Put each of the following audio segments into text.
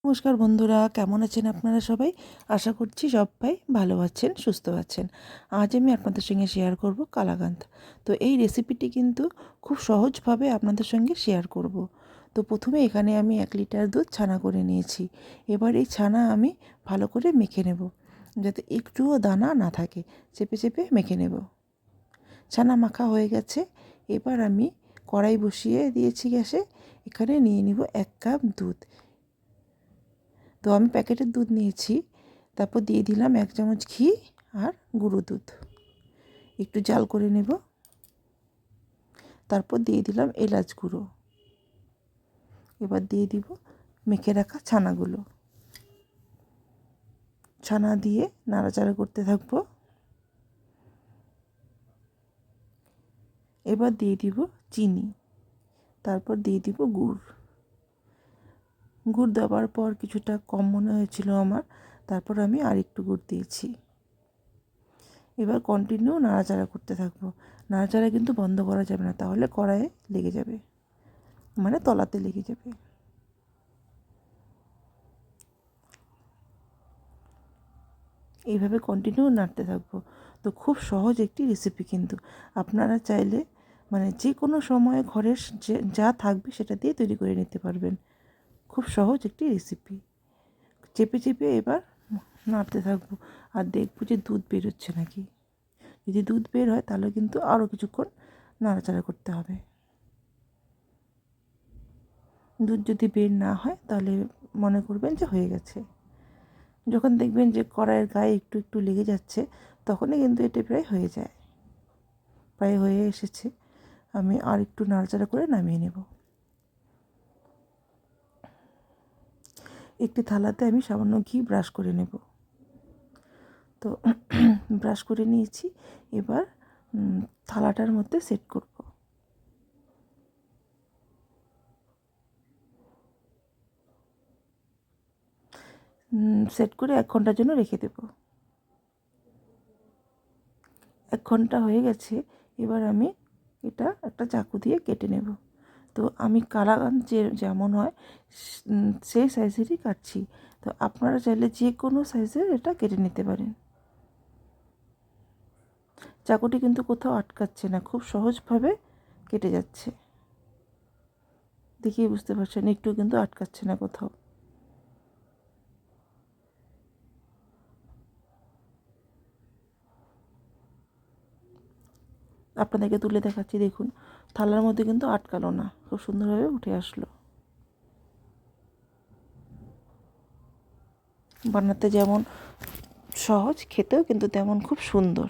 নমস্কার বন্ধুরা, কেমন আছেন আপনারা সবাই? আশা করছি সবাই ভালো আছেন, সুস্থ আছেন। আজ আমি আপনাদের সঙ্গে শেয়ার করব কালাকাঁদ। তো এই রেসিপিটি কিন্তু খুব সহজভাবে আপনাদের সঙ্গে শেয়ার করব। তো প্রথমে এখানে আমি 1 লিটার দুধ ছানা করে নিয়েছি। এবার এই ছানা আমি ভালো করে মেখে নেব, যাতে একটুও দানা না থাকে। চেপে চেপে মেখে নেব। ছানা মাখা হয়ে গেছে। এবার আমি কড়াই বসিয়ে দিয়েছি গ্যাসে। এখানে নিয়ে নিব 1 কাপ দুধ। তো আমি প্যাকেটের দুধ নিয়েছি। তারপর দিয়ে দিলাম 1 চামচ ঘি আর গুঁড়ো দুধ। একটু জাল করে নেব। তারপর দিয়ে দিলাম এলাচ গুঁড়ো। এবার দিয়ে দিব মেখে রাখা ছানাগুলো। ছানা দিয়ে নাড়াচাড়া করতে থাকবো। এবার দিয়ে দিব চিনি। তারপর দিয়ে দিব গুড়। গুড় দেওয়ার পর কিছুটা কম মনে হয়েছিল আমার, তারপর আমি আর একটু গুড় দিয়েছি। এবার কন্টিনিউ নাড়াচাড়া করতে থাকবো। নাড়াচাড়া কিন্তু বন্ধ করা যাবে না, তাহলে কড়াইয়ে লেগে যাবে, মানে তলাতে লেগে যাবে। এইভাবে কন্টিনিউ নাড়তে থাকবো। তো খুব সহজ একটি রেসিপি, কিন্তু আপনারা চাইলে মানে যে কোনো সময়ে ঘরের যা থাকবে সেটা দিয়ে তৈরি করে নিতে পারবেন। খুব সহজ একটি রেসিপি। চেপে চেপে এবার নাড়তে থাকবো আর দেখবো যে দুধ বেরোচ্ছে নাকি। যদি দুধ বের হয় তাহলে কিন্তু আরও কিছুক্ষণ নাড়াচাড়া করতে হবে। দুধ যদি বের না হয় তাহলে মনে করবেন যে হয়ে গেছে। যখন দেখবেন যে কড়াইয়ের গায়ে একটু একটু লেগে যাচ্ছে, তখনই কিন্তু এটা প্রায় হয়ে যায়। প্রায় হয়ে এসেছে। আমি আর একটু নাড়াচাড়া করে নামিয়ে নেব। একটি থালাতে আমি সামান্য ঘি ব্রাশ করে নেব। তো ব্রাশ করে নিয়েছি। এবার থালাটার মধ্যে সেট করব। সেট করে 1 ঘন্টার জন্য রেখে দেব। 1 ঘন্টা হয়ে গেছে। এবার আমি এটা একটা চাকু দিয়ে কেটে নেব। তো আমি কালাকাঁদ যেমন হয় সেই সাইজেরই কাটছি। তো আপনারা চাইলে যে কোনো সাইজের এটা কেটে নিতে পারেন। চাকুটি কিন্তু কোথাও আটকাচ্ছে না, খুব সহজভাবে কেটে যাচ্ছে। দেখিয়ে বুঝতে পারছেন, একটু কিন্তু আটকাচ্ছে না কোথাও। আপনাদেরকে তুলে দেখাচ্ছি, দেখুন থালার মধ্যে কিন্তু আটকালো না, খুব সুন্দরভাবে উঠে আসলো। বানাতে যেমন সহজ, খেতেও কিন্তু তেমন খুব সুন্দর।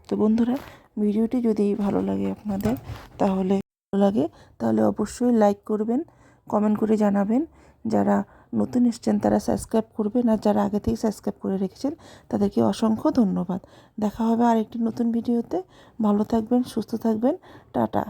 তো বন্ধুরা, ভিডিওটি যদি ভালো লাগে আপনাদের, তাহলে অবশ্যই লাইক করবেন, কমেন্ট করে জানাবেন। যারা নতুন এসেছেন তারা সাবস্ক্রাইব করবেন, আর যারা আগে থেকে সাবস্ক্রাইব করে রেখেছেন তাদেরকে অসংখ্য ধন্যবাদ। দেখা হবে আরেকটি নতুন ভিডিওতে। ভালো থাকবেন, সুস্থ থাকবেন। টাটা।